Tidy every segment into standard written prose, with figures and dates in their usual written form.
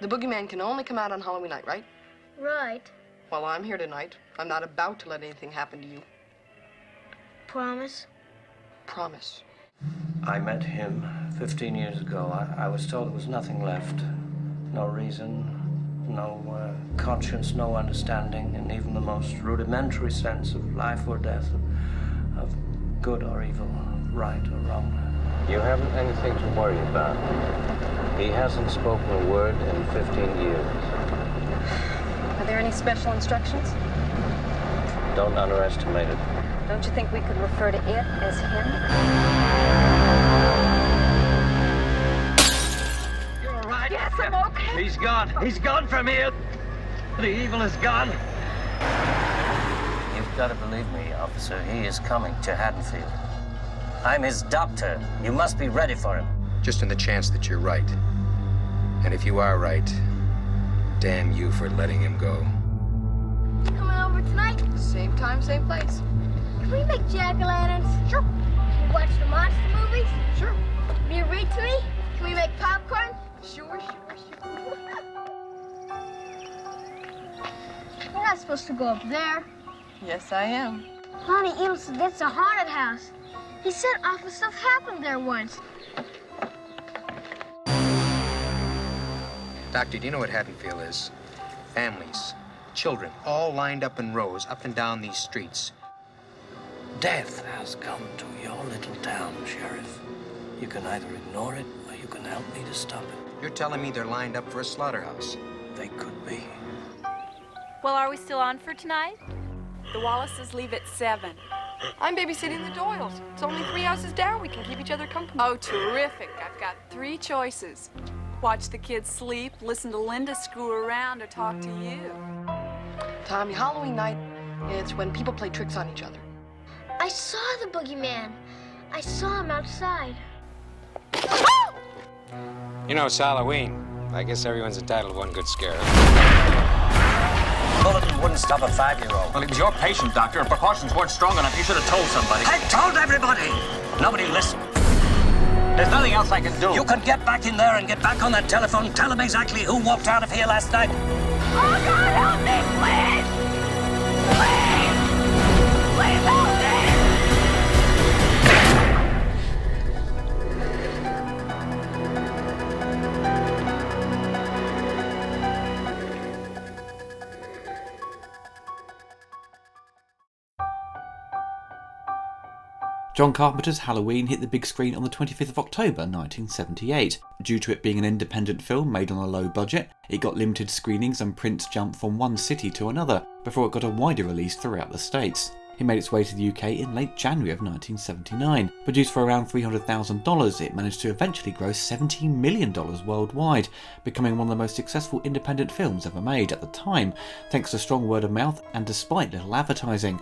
The boogeyman can only come out on Halloween night, right? Right. Well, I'm here tonight. I'm not about to let anything happen to you. Promise? Promise. I met him 15 years ago. I was told there was nothing left. No reason, no conscience, no understanding, and even the most rudimentary sense of life or death, of good or evil, right or wrong. You haven't anything to worry about. He hasn't spoken a word in 15 years. Are there any special instructions? Don't underestimate it. Don't you think we could refer to it as him? You're all right? Yes, I'm okay. He's gone. He's gone from here. The evil is gone. You've got to believe me, officer. He is coming to Haddonfield. I'm his doctor. You must be ready for him. Just on the chance that you're right. And if you are right, damn you for letting him go. You coming over tonight? Same time, same place. Can we make jack-o'-lanterns? Sure. Can we watch the monster movies? Sure. Will you read to me? Can we make popcorn? Sure. We're not supposed to go up there. Yes, I am. Lonnie Evil said that's a haunted house. He said awful stuff happened there once. Doctor, do you know what Haddonfield is? Families, children, all lined up in rows up and down these streets. Death has come to your little town, Sheriff. You can either ignore it or you can help me to stop it. You're telling me they're lined up for a slaughterhouse? They could be. Well, are we still on for tonight? The Wallaces leave at 7. I'm babysitting the Doyles. It's only 3 houses down. We can keep each other company. Oh, terrific. I've got 3 choices. Watch the kids sleep, listen to Linda screw around, or talk to you. Tommy, Halloween night, it's when people play tricks on each other. I saw the boogeyman. I saw him outside. You know, it's Halloween. I guess everyone's entitled to one good scare. Bulletin wouldn't stop a 5-year-old. Well, he was your patient, Doctor, and precautions weren't strong enough. You should have told somebody. I told everybody! Nobody listened. There's nothing else I can do. You can get back in there and get back on that telephone and tell them exactly who walked out of here last night. Oh, God, help me, please! Please! Please help me! John Carpenter's Halloween hit the big screen on the 25th of October 1978. Due to it being an independent film made on a low budget, it got limited screenings and prints jumped from one city to another before it got a wider release throughout the States. It made its way to the UK in late January of 1979. Produced for around $300,000, it managed to eventually gross $17 million worldwide, becoming one of the most successful independent films ever made at the time, thanks to strong word of mouth and despite little advertising.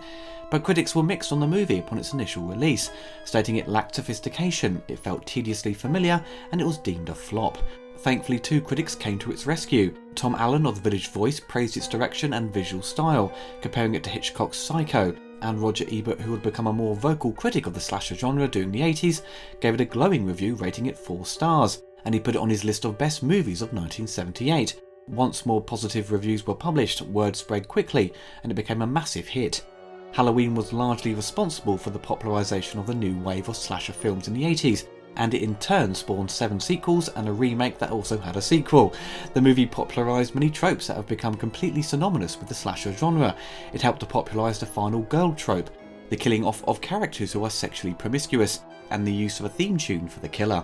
But critics were mixed on the movie upon its initial release, stating it lacked sophistication, it felt tediously familiar, and it was deemed a flop. Thankfully, 2 critics came to its rescue. Tom Allen of The Village Voice praised its direction and visual style, comparing it to Hitchcock's Psycho, and Roger Ebert, who had become a more vocal critic of the slasher genre during the 80s, gave it a glowing review rating it 4 stars, and he put it on his list of best movies of 1978. Once more positive reviews were published, word spread quickly, and it became a massive hit. Halloween was largely responsible for the popularisation of the new wave of slasher films in the 80s, and it in turn spawned 7 sequels and a remake that also had a sequel. The movie popularised many tropes that have become completely synonymous with the slasher genre. It helped to popularise the final girl trope, the killing off of characters who are sexually promiscuous, and the use of a theme tune for the killer.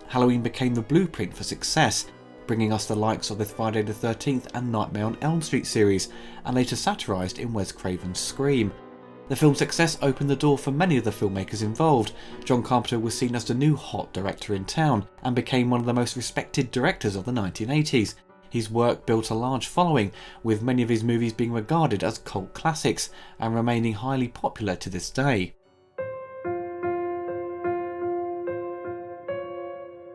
Halloween became the blueprint for success, bringing us the likes of the Friday the 13th and Nightmare on Elm Street series, and later satirised in Wes Craven's Scream. The film's success opened the door for many of the filmmakers involved. John Carpenter was seen as the new hot director in town, and became one of the most respected directors of the 1980s. His work built a large following, with many of his movies being regarded as cult classics, and remaining highly popular to this day.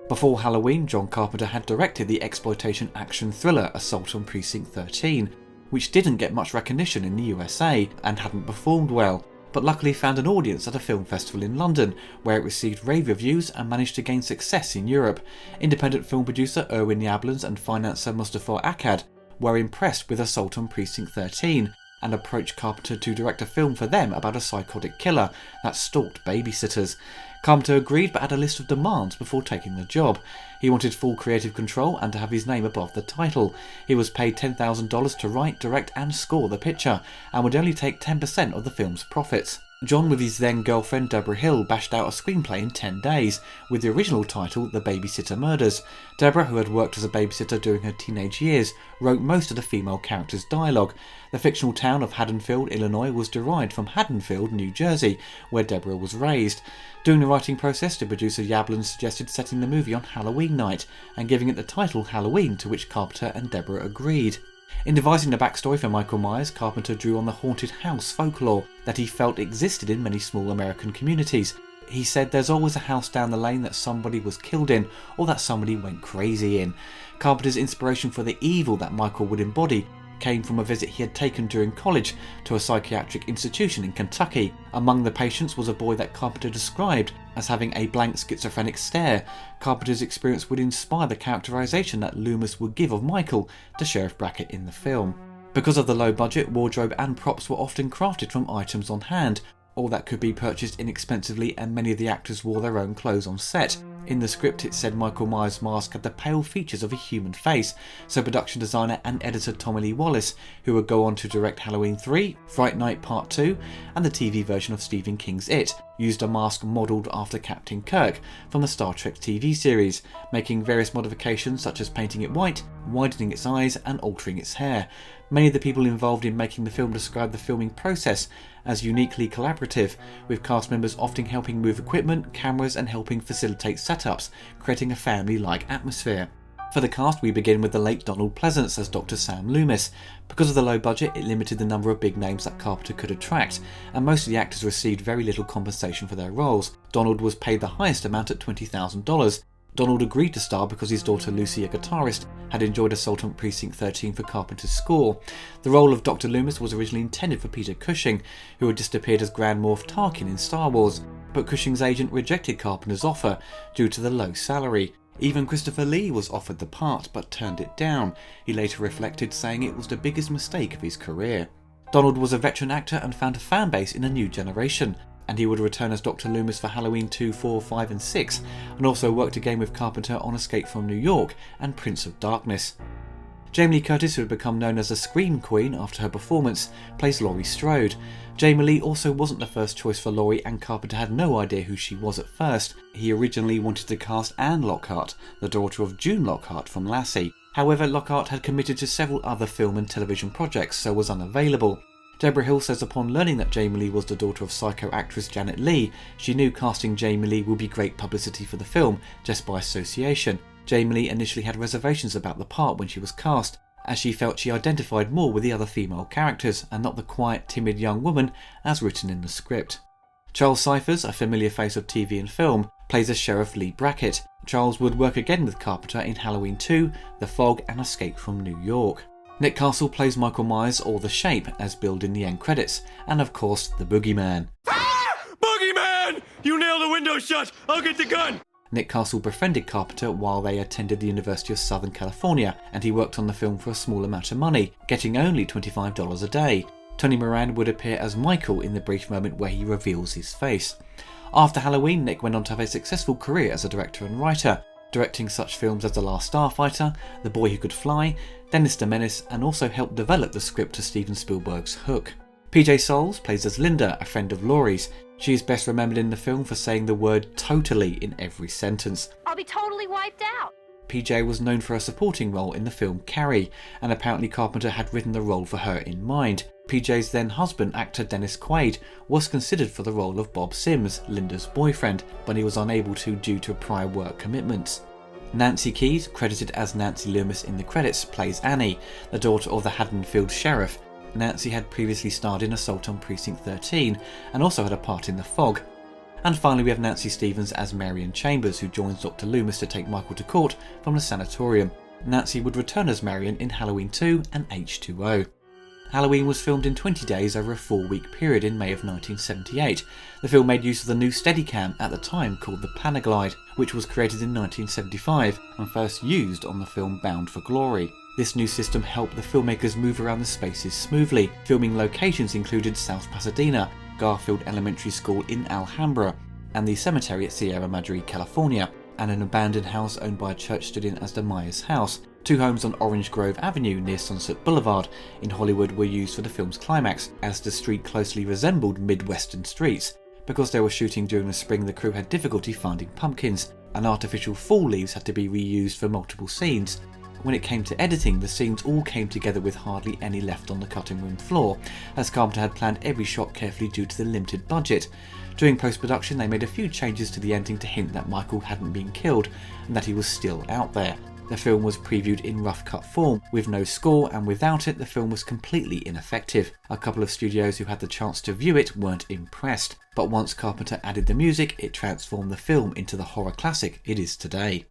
Before Halloween, John Carpenter had directed the exploitation action thriller Assault on Precinct 13, which didn't get much recognition in the USA and hadn't performed well, but luckily found an audience at a film festival in London, where it received rave reviews and managed to gain success in Europe. Independent film producer Erwin Yablans and financier Mustafa Akkad were impressed with Assault on Precinct 13 and approached Carpenter to direct a film for them about a psychotic killer that stalked babysitters. Carpenter agreed but had a list of demands before taking the job. He wanted full creative control and to have his name above the title. He was paid $10,000 to write, direct and score the picture, and would only take 10% of the film's profits. John, with his then girlfriend Deborah Hill, bashed out a screenplay in 10 days, with the original title The Babysitter Murders. Deborah, who had worked as a babysitter during her teenage years, wrote most of the female characters' dialogue. The fictional town of Haddonfield, Illinois was derived from Haddonfield, New Jersey, where Deborah was raised. During the writing process, the producer Yablans suggested setting the movie on Halloween night and giving it the title Halloween, to which Carpenter and Deborah agreed. In devising the backstory for Michael Myers, Carpenter drew on the haunted house folklore that he felt existed in many small American communities. He said there's always a house down the lane that somebody was killed in, or that somebody went crazy in. Carpenter's inspiration for the evil that Michael would embody came from a visit he had taken during college to a psychiatric institution in Kentucky. Among the patients was a boy that Carpenter described as having a blank schizophrenic stare. Carpenter's experience would inspire the characterization that Loomis would give of Michael to Sheriff Brackett in the film. Because of the low budget, wardrobe and props were often crafted from items on hand, or that could be purchased inexpensively, and many of the actors wore their own clothes on set. In the script it said Michael Myers' mask had the pale features of a human face, so production designer and editor Tommy Lee Wallace, who would go on to direct Halloween 3, Fright Night Part 2 and the TV version of Stephen King's It, used a mask modelled after Captain Kirk from the Star Trek TV series, making various modifications such as painting it white, widening its eyes and altering its hair. Many of the people involved in making the film described the filming process as uniquely collaborative, with cast members often helping move equipment, cameras and helping facilitate setups, creating a family-like atmosphere. For the cast, we begin with the late Donald Pleasance as Dr. Sam Loomis. Because of the low budget, it limited the number of big names that Carpenter could attract, and most of the actors received very little compensation for their roles. Donald was paid the highest amount at $20,000. Donald agreed to star because his daughter Lucy, a guitarist, had enjoyed Assault on Precinct 13 for Carpenter's score. The role of Dr. Loomis was originally intended for Peter Cushing, who had just appeared as Grand Moff Tarkin in Star Wars, but Cushing's agent rejected Carpenter's offer due to the low salary. Even Christopher Lee was offered the part but turned it down. He later reflected, saying it was the biggest mistake of his career. Donald was a veteran actor and found a fan base in a new generation, and he would return as Dr. Loomis for Halloween 2, 4, 5 and 6, and also worked again with Carpenter on Escape from New York and Prince of Darkness. Jamie Lee Curtis, who had become known as a Scream Queen after her performance, plays Laurie Strode. Jamie Lee also wasn't the first choice for Laurie, and Carpenter had no idea who she was at first. He originally wanted to cast Anne Lockhart, the daughter of June Lockhart from Lassie. However, Lockhart had committed to several other film and television projects, so was unavailable. Deborah Hill says upon learning that Jamie Lee was the daughter of Psycho actress Janet Leigh, she knew casting Jamie Lee would be great publicity for the film, just by association. Jamie Lee initially had reservations about the part when she was cast, as she felt she identified more with the other female characters and not the quiet, timid young woman as written in the script. Charles Cyphers, a familiar face of TV and film, plays as Sheriff Lee Brackett. Charles would work again with Carpenter in Halloween 2, The Fog and Escape from New York. Nick Castle plays Michael Myers, or The Shape, as billed in the end credits, and of course the Boogeyman. Ah! Boogeyman! You nailed the window shut! I'll get the gun! Nick Castle befriended Carpenter while they attended the University of Southern California, and he worked on the film for a small amount of money, getting only $25 a day. Tony Moran would appear as Michael in the brief moment where he reveals his face. After Halloween, Nick went on to have a successful career as a director and writer, directing such films as The Last Starfighter, The Boy Who Could Fly, Dennis the Menace, and also helped develop the script to Steven Spielberg's Hook. PJ Soles plays as Linda, a friend of Laurie's. She is best remembered in the film for saying the word totally in every sentence. I'll be totally wiped out. PJ was known for a supporting role in the film Carrie, and apparently Carpenter had written the role for her in mind. PJ's then husband, actor Dennis Quaid, was considered for the role of Bob Sims, Linda's boyfriend, but he was unable to due to prior work commitments. Nancy Keys, credited as Nancy Loomis in the credits, plays Annie, the daughter of the Haddonfield sheriff. Nancy had previously starred in Assault on Precinct 13 and also had a part in The Fog. And finally we have Nancy Stevens as Marion Chambers, who joins Dr. Loomis to take Michael to court from the sanatorium. Nancy would return as Marion in Halloween 2 and H2O. Halloween was filmed in 20 days over a 4-week period in May of 1978. The film made use of the new Steadicam, at the time called the Panaglide, which was created in 1975 and first used on the film Bound for Glory. This new system helped the filmmakers move around the spaces smoothly. Filming locations included South Pasadena, Garfield Elementary School in Alhambra, and the cemetery at Sierra Madre, California, and an abandoned house owned by a church student as the Myers House. 2 homes on Orange Grove Avenue near Sunset Boulevard in Hollywood were used for the film's climax, as the street closely resembled Midwestern streets. Because they were shooting during the spring, the crew had difficulty finding pumpkins, and artificial fall leaves had to be reused for multiple scenes. When it came to editing, the scenes all came together with hardly any left on the cutting room floor, as Carpenter had planned every shot carefully due to the limited budget. During post-production, they made a few changes to the ending to hint that Michael hadn't been killed and that he was still out there. The film was previewed in rough cut form, with no score, and without it the film was completely ineffective. A couple of studios who had the chance to view it weren't impressed, but once Carpenter added the music, it transformed the film into the horror classic it is today.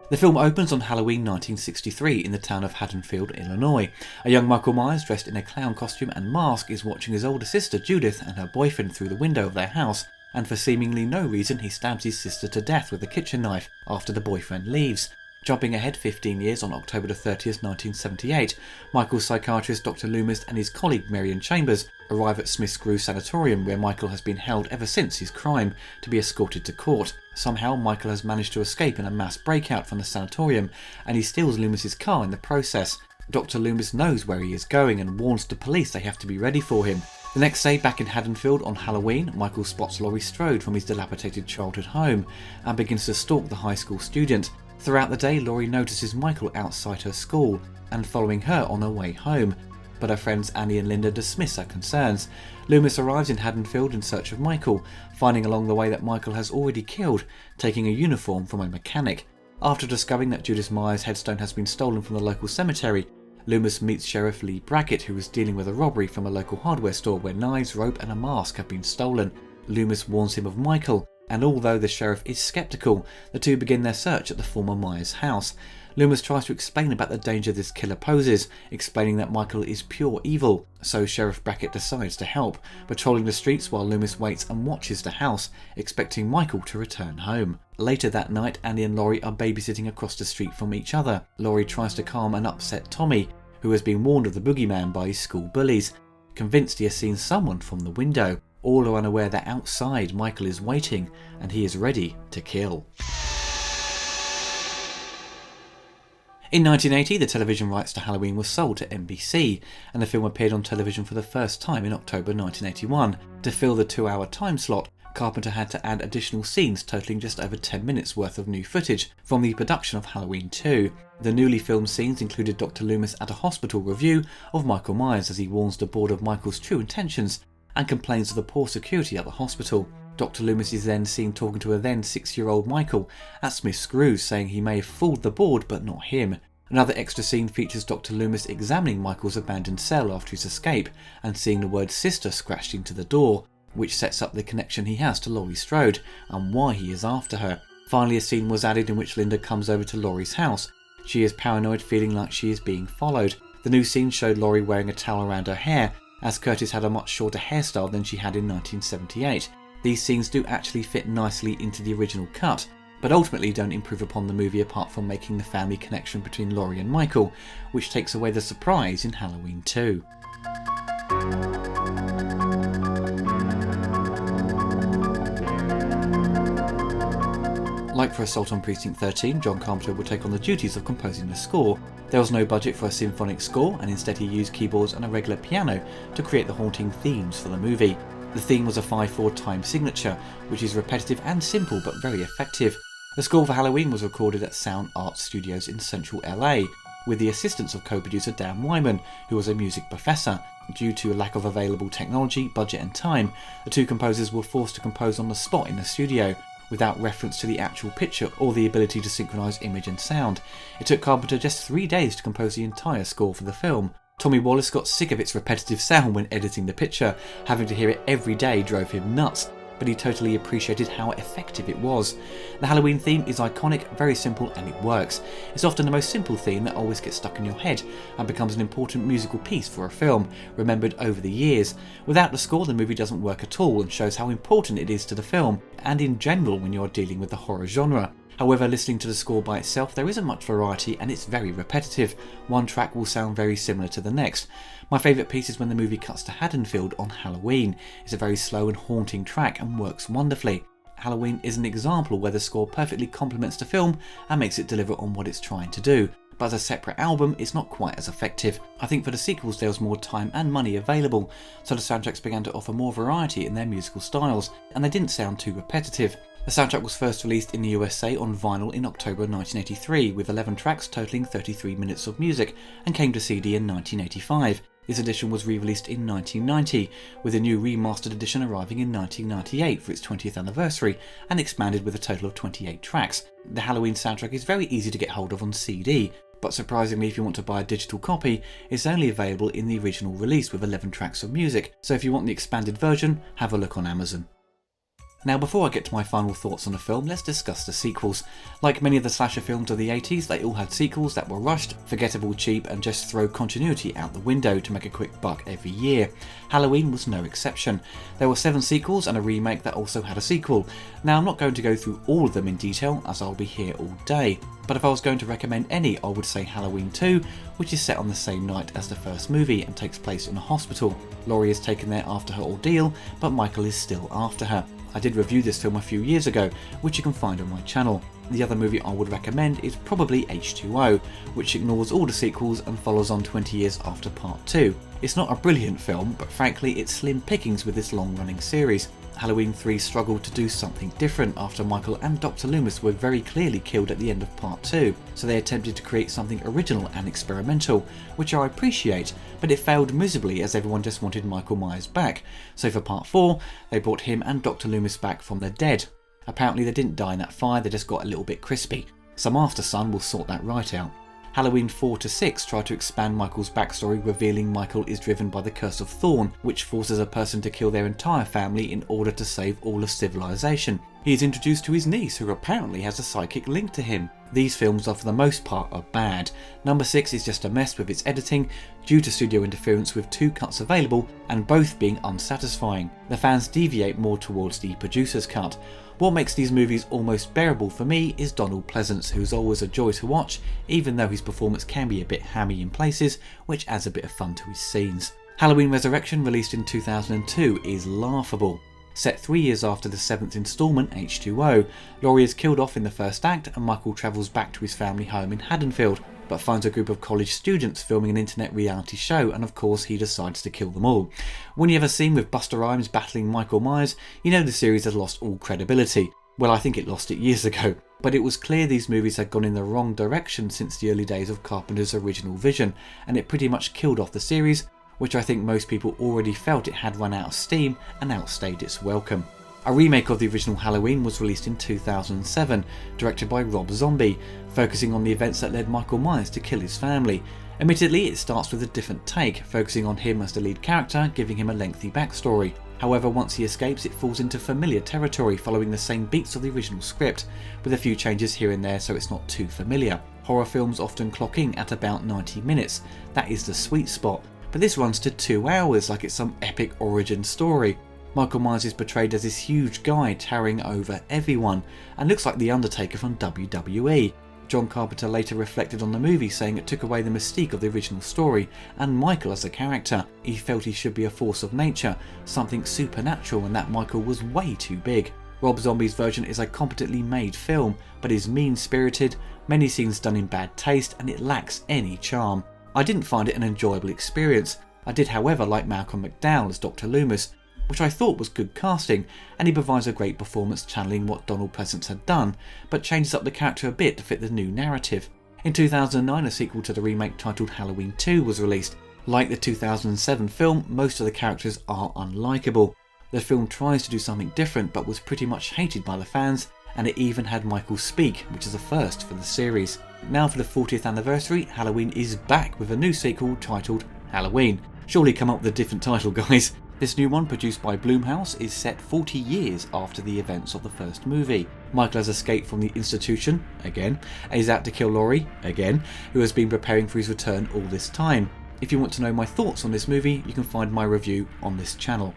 The film opens on Halloween 1963 in the town of Haddonfield, Illinois. A young Michael Myers dressed in a clown costume and mask is watching his older sister Judith and her boyfriend through the window of their house, and for seemingly no reason he stabs his sister to death with a kitchen knife after the boyfriend leaves. Jumping ahead 15 years, on October 30th, 1978, Michael's psychiatrist Dr. Loomis and his colleague Marion Chambers arrive at Smith's Grove Sanatorium, where Michael has been held ever since his crime, to be escorted to court. Somehow Michael has managed to escape in a mass breakout from the sanatorium, and he steals Loomis's car in the process. Dr. Loomis knows where he is going and warns the police they have to be ready for him. The next day, back in Haddonfield on Halloween, Michael spots Laurie Strode from his dilapidated childhood home and begins to stalk the high school student. Throughout the day, Laurie notices Michael outside her school and following her on her way home, but her friends Annie and Linda dismiss her concerns. Loomis arrives in Haddonfield in search of Michael, finding along the way that Michael has already killed, taking a uniform from a mechanic. After discovering that Judith Myers' headstone has been stolen from the local cemetery, Loomis meets Sheriff Lee Brackett, who is dealing with a robbery from a local hardware store where knives, rope and a mask have been stolen. Loomis warns him of Michael, and although the sheriff is skeptical, the two begin their search at the former Myers house. Loomis tries to explain about the danger this killer poses, explaining that Michael is pure evil, so Sheriff Brackett decides to help, patrolling the streets while Loomis waits and watches the house, expecting Michael to return home. Later that night, Annie and Laurie are babysitting across the street from each other. Laurie tries to calm an upset Tommy, who has been warned of the boogeyman by his school bullies, convinced he has seen someone from the window. All are unaware that outside Michael is waiting and he is ready to kill. In 1980, the television rights to Halloween were sold to NBC, and the film appeared on television for the first time in October 1981. To fill the 2-hour time slot, Carpenter had to add additional scenes totaling just over 10 minutes worth of new footage from the production of Halloween 2. The newly filmed scenes included Dr. Loomis at a hospital review of Michael Myers as he warns the board of Michael's true intentions and complains of the poor security at the hospital. Dr. Loomis is then seen talking to a then 6-year-old Michael at Smith's Grove, saying he may have fooled the board but not him. Another extra scene features Dr. Loomis examining Michael's abandoned cell after his escape and seeing the word sister scratched into the door, which sets up the connection he has to Laurie Strode and why he is after her. Finally, a scene was added in which Linda comes over to Laurie's house. She is paranoid, feeling like she is being followed. The new scene showed Laurie wearing a towel around her hair, as Curtis had a much shorter hairstyle than she had in 1978. These scenes do actually fit nicely into the original cut, but ultimately don't improve upon the movie apart from making the family connection between Laurie and Michael, which takes away the surprise in Halloween 2. Like for Assault on Precinct 13, John Carpenter would take on the duties of composing the score. There was no budget for a symphonic score, and instead he used keyboards and a regular piano to create the haunting themes for the movie. The theme was a 5/4 time signature, which is repetitive and simple but very effective. The score for Halloween was recorded at Sound Art Studios in central LA, with the assistance of co-producer Dan Wyman, who was a music professor. Due to a lack of available technology, budget and time, the two composers were forced to compose on the spot in the studio, without reference to the actual picture or the ability to synchronize image and sound. It took Carpenter just 3 days to compose the entire score for the film. Tommy Wallace got sick of its repetitive sound when editing the picture. Having to hear it every day drove him nuts, but he totally appreciated how effective it was. The Halloween theme is iconic, very simple, and it works. It's often the most simple theme that always gets stuck in your head and becomes an important musical piece for a film, remembered over the years. Without the score, the movie doesn't work at all and shows how important it is to the film, and in general when you're dealing with the horror genre. However, listening to the score by itself, there isn't much variety and it's very repetitive. One track will sound very similar to the next. My favourite piece is when the movie cuts to Haddonfield on Halloween. It's a very slow and haunting track and works wonderfully. Halloween is an example where the score perfectly complements the film and makes it deliver on what it's trying to do. But as a separate album, it's not quite as effective. I think for the sequels there was more time and money available, so the soundtracks began to offer more variety in their musical styles, and they didn't sound too repetitive. The soundtrack was first released in the USA on vinyl in October 1983, with 11 tracks totaling 33 minutes of music, and came to CD in 1985. This edition was re-released in 1990, with a new remastered edition arriving in 1998 for its 20th anniversary, and expanded with a total of 28 tracks. The Halloween soundtrack is very easy to get hold of on CD, but surprisingly if you want to buy a digital copy, it's only available in the original release with 11 tracks of music, so if you want the expanded version, have a look on Amazon. Now before I get to my final thoughts on the film, let's discuss the sequels. Like many of the slasher films of the 80s, they all had sequels that were rushed, forgettable, cheap, and just throw continuity out the window to make a quick buck every year. Halloween was no exception. There were 7 sequels and a remake that also had a sequel. Now I'm not going to go through all of them in detail as I'll be here all day, but if I was going to recommend any, I would say Halloween 2, which is set on the same night as the first movie and takes place in a hospital. Laurie is taken there after her ordeal, but Michael is still after her. I did review this film a few years ago, which you can find on my channel. The other movie I would recommend is probably H2O, which ignores all the sequels and follows on 20 years after part 2. It's not a brilliant film, but frankly it's slim pickings with this long-running series. Halloween 3 struggled to do something different after Michael and Dr. Loomis were very clearly killed at the end of part 2, so they attempted to create something original and experimental, which I appreciate, but it failed miserably as everyone just wanted Michael Myers back, so for part 4 they brought him and Dr. Loomis back from the dead. Apparently they didn't die in that fire, they just got a little bit crispy. Some Aftersun will sort that right out. Halloween 4 to 6 try to expand Michael's backstory, revealing Michael is driven by the Curse of Thorn, which forces a person to kill their entire family in order to save all of civilization. He is introduced to his niece, who apparently has a psychic link to him. These films are for the most part are bad. Number 6 is just a mess with its editing, due to studio interference with 2 cuts available and both being unsatisfying. The fans deviate more towards the producer's cut. What makes these movies almost bearable for me is Donald Pleasance, who's always a joy to watch, even though his performance can be a bit hammy in places, which adds a bit of fun to his scenes. Halloween Resurrection, released in 2002, is laughable. Set 3 years after the 7th instalment, H2O, Laurie is killed off in the first act and Michael travels back to his family home in Haddonfield, but finds a group of college students filming an internet reality show, and of course he decides to kill them all. When you have a scene with Busta Rhymes battling Michael Myers, you know the series has lost all credibility. Well, I think it lost it years ago, but it was clear these movies had gone in the wrong direction since the early days of Carpenter's original vision, and it pretty much killed off the series, which I think most people already felt it had run out of steam and outstayed its welcome. A remake of the original Halloween was released in 2007, directed by Rob Zombie, focusing on the events that led Michael Myers to kill his family. Admittedly, it starts with a different take, focusing on him as the lead character, giving him a lengthy backstory. However, once he escapes, it falls into familiar territory, following the same beats of the original script, with a few changes here and there so it's not too familiar. Horror films often clock in at about 90 minutes, that is the sweet spot, but this runs to 2 hours like it's some epic origin story. Michael Myers is portrayed as this huge guy towering over everyone, and looks like The Undertaker from WWE. John Carpenter later reflected on the movie, saying it took away the mystique of the original story and Michael as a character. He felt he should be a force of nature, something supernatural, and that Michael was way too big. Rob Zombie's version is a competently made film, but is mean-spirited, many scenes done in bad taste, and it lacks any charm. I didn't find it an enjoyable experience. I did, however, like Malcolm McDowell as Dr. Loomis, which I thought was good casting, and he provides a great performance channeling what Donald Pleasance had done, but changes up the character a bit to fit the new narrative. In 2009, a sequel to the remake titled Halloween 2 was released. Like the 2007 film, most of the characters are unlikable. The film tries to do something different, but was pretty much hated by the fans, and it even had Michael speak, which is a first for the series. Now for the 40th anniversary, Halloween is back with a new sequel titled Halloween. Surely come up with a different title, guys. This new one, produced by Blumhouse, is set 40 years after the events of the first movie. Michael has escaped from the institution, again, and is out to kill Laurie, again, who has been preparing for his return all this time. If you want to know my thoughts on this movie, you can find my review on this channel.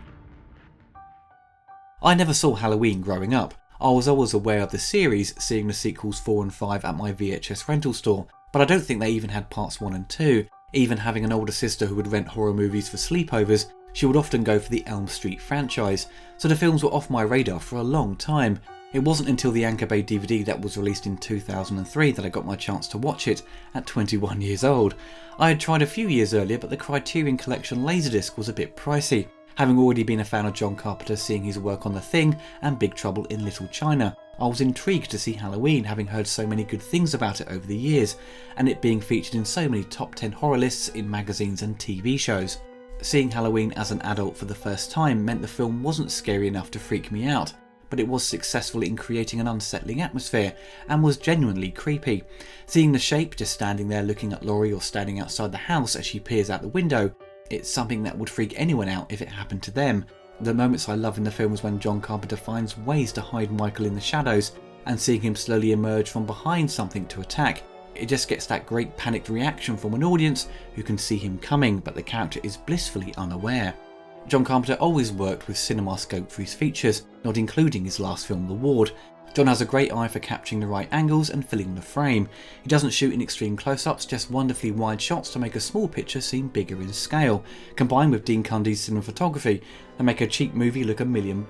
I never saw Halloween growing up. I was always aware of the series, seeing the sequels 4 and 5 at my VHS rental store, but I don't think they even had parts 1 and 2. Even having an older sister who would rent horror movies for sleepovers, she would often go for the Elm Street franchise, so the films were off my radar for a long time. It wasn't until the Anchor Bay DVD that was released in 2003 that I got my chance to watch it at 21 years old. I had tried a few years earlier, but the Criterion Collection Laserdisc was a bit pricey. Having already been a fan of John Carpenter, seeing his work on The Thing and Big Trouble in Little China, I was intrigued to see Halloween, having heard so many good things about it over the years, and it being featured in so many top 10 horror lists in magazines and TV shows. Seeing Halloween as an adult for the first time meant the film wasn't scary enough to freak me out, but it was successful in creating an unsettling atmosphere and was genuinely creepy. Seeing the shape just standing there looking at Laurie or standing outside the house as she peers out the window, it's something that would freak anyone out if it happened to them. The moments I love in the film was when John Carpenter finds ways to hide Michael in the shadows and seeing him slowly emerge from behind something to attack. It just gets that great panicked reaction from an audience who can see him coming, but the character is blissfully unaware. John Carpenter always worked with CinemaScope for his features, not including his last film The Ward. John has a great eye for capturing the right angles and filling the frame. He doesn't shoot in extreme close-ups, just wonderfully wide shots to make a small picture seem bigger in scale. Combined with Dean Cundy's cinematography, they make a cheap movie look $1 million.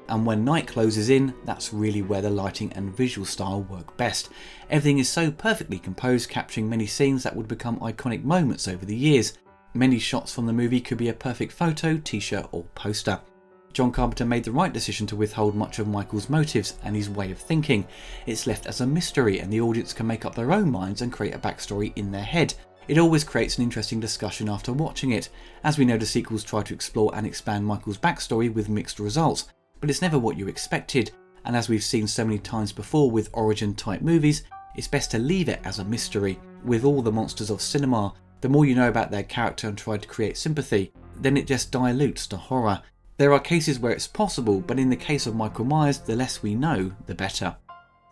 And when night closes in, that's really where the lighting and visual style work best. Everything is so perfectly composed, capturing many scenes that would become iconic moments over the years. Many shots from the movie could be a perfect photo, t-shirt or poster. John Carpenter made the right decision to withhold much of Michael's motives and his way of thinking. It's left as a mystery and the audience can make up their own minds and create a backstory in their head. It always creates an interesting discussion after watching it. As we know, the sequels try to explore and expand Michael's backstory with mixed results, but it's never what you expected. And as we've seen so many times before with origin type movies, it's best to leave it as a mystery. With all the monsters of cinema, the more you know about their character and try to create sympathy, then it just dilutes to horror. There are cases where it's possible, but in the case of Michael Myers, the less we know, the better.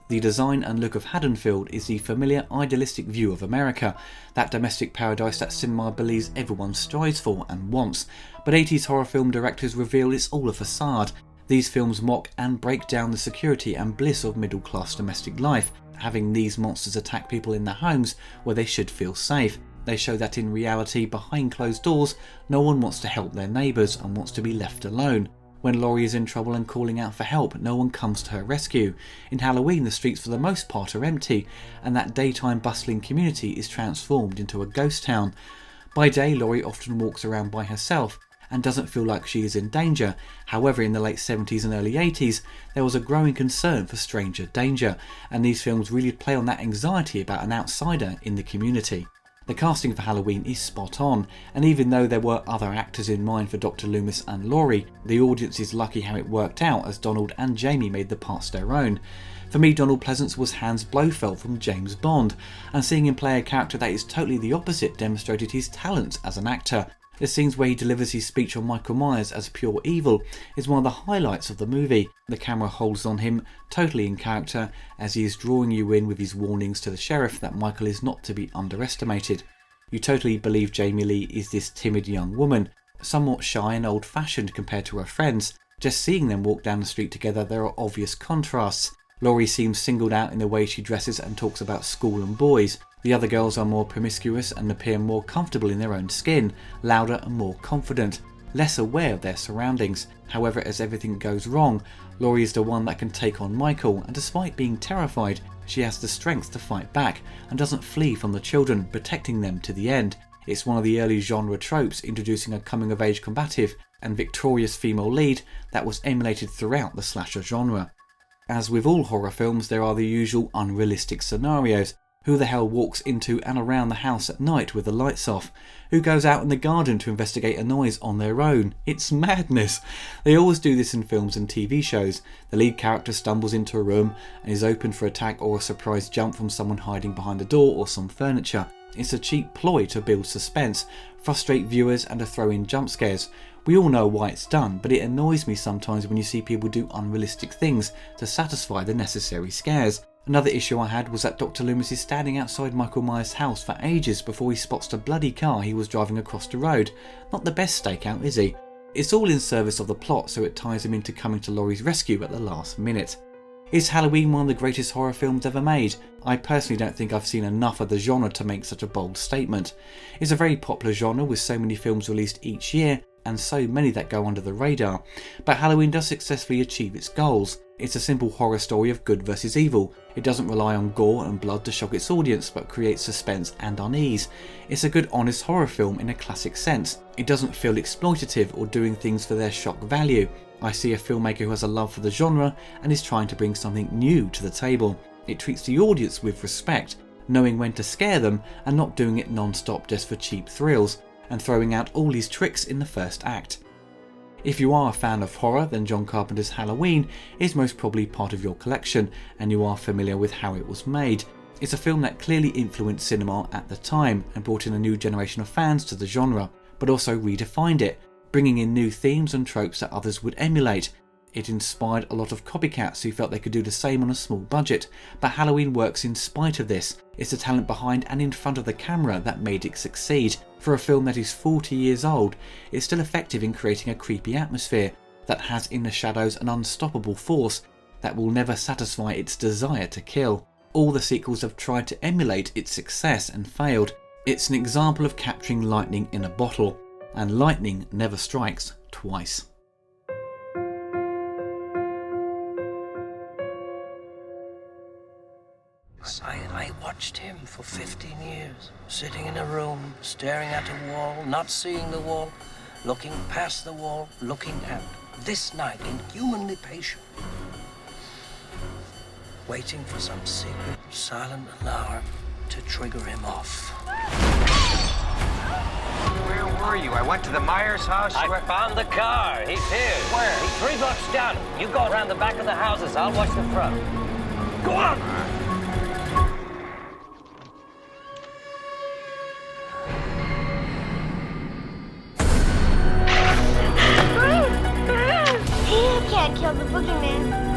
The design and look of Haddonfield is the familiar idealistic view of America, that domestic paradise that cinema believes everyone strives for and wants. But 80s horror film directors reveal it's all a facade. These films mock and break down the security and bliss of middle-class domestic life, having these monsters attack people in their homes where they should feel safe. They show that in reality, behind closed doors, no one wants to help their neighbours and wants to be left alone. When Laurie is in trouble and calling out for help, no one comes to her rescue. In Halloween, the streets for the most part are empty, and that daytime bustling community is transformed into a ghost town. By day, Laurie often walks around by herself and doesn't feel like she is in danger. However, in the late 70s and early 80s, there was a growing concern for stranger danger, and these films really play on that anxiety about an outsider in the community. The casting for Halloween is spot on, and even though there were other actors in mind for Dr. Loomis and Laurie, the audience is lucky how it worked out as Donald and Jamie made the parts their own. For me, Donald Pleasance was Hans Blofeld from James Bond, and seeing him play a character that is totally the opposite demonstrated his talent as an actor. The scenes where he delivers his speech on Michael Myers as pure evil is one of the highlights of the movie. The camera holds on him, totally in character, as he is drawing you in with his warnings to the sheriff that Michael is not to be underestimated. You totally believe Jamie Lee is this timid young woman, somewhat shy and old-fashioned compared to her friends. Just seeing them walk down the street together, there are obvious contrasts. Laurie seems singled out in the way she dresses and talks about school and boys. The other girls are more promiscuous and appear more comfortable in their own skin, louder and more confident, less aware of their surroundings. However, as everything goes wrong, Laurie is the one that can take on Michael, and despite being terrified, she has the strength to fight back and doesn't flee from the children, protecting them to the end. It's one of the early genre tropes, introducing a coming-of-age combative and victorious female lead that was emulated throughout the slasher genre. As with all horror films, there are the usual unrealistic scenarios. Who the hell walks into and around the house at night with the lights off? Who goes out in the garden to investigate a noise on their own? It's madness. They always do this in films and TV shows. The lead character stumbles into a room and is open for attack or a surprise jump from someone hiding behind a door or some furniture. It's a cheap ploy to build suspense, frustrate viewers and to throw in jump scares. We all know why it's done, but it annoys me sometimes when you see people do unrealistic things to satisfy the necessary scares. Another issue I had was that Dr. Loomis is standing outside Michael Myers' house for ages before he spots the bloody car he was driving across the road. Not the best stakeout, is he? It's all in service of the plot, so it ties him into coming to Laurie's rescue at the last minute. Is Halloween one of the greatest horror films ever made? I personally don't think I've seen enough of the genre to make such a bold statement. It's a very popular genre with so many films released each year and so many that go under the radar, but Halloween does successfully achieve its goals. It's a simple horror story of good versus evil. It doesn't rely on gore and blood to shock its audience, but creates suspense and unease. It's a good honest horror film in a classic sense. It doesn't feel exploitative or doing things for their shock value. I see a filmmaker who has a love for the genre and is trying to bring something new to the table. It treats the audience with respect, knowing when to scare them and not doing it non-stop just for cheap thrills, and throwing out all these tricks in the first act. If you are a fan of horror, then John Carpenter's Halloween is most probably part of your collection, and you are familiar with how it was made. It's a film that clearly influenced cinema at the time and brought in a new generation of fans to the genre, but also redefined it, bringing in new themes and tropes that others would emulate. It inspired a lot of copycats who felt they could do the same on a small budget, but Halloween works in spite of this. It's the talent behind and in front of the camera that made it succeed. For a film that is 40 years old, it's still effective in creating a creepy atmosphere that has in the shadows an unstoppable force that will never satisfy its desire to kill. All the sequels have tried to emulate its success and failed. It's an example of capturing lightning in a bottle, and lightning never strikes twice. I watched him for 15 years, sitting in a room, staring at a wall, not seeing the wall, looking past the wall, looking out. This night, inhumanly patient, waiting for some secret, silent alarm to trigger him off. Where were you? I went to the Myers house. I found the car. He's here. Where? He's 3 blocks down. You go around the back of the houses. I'll watch the front. Go on! You can't kill the boogeyman.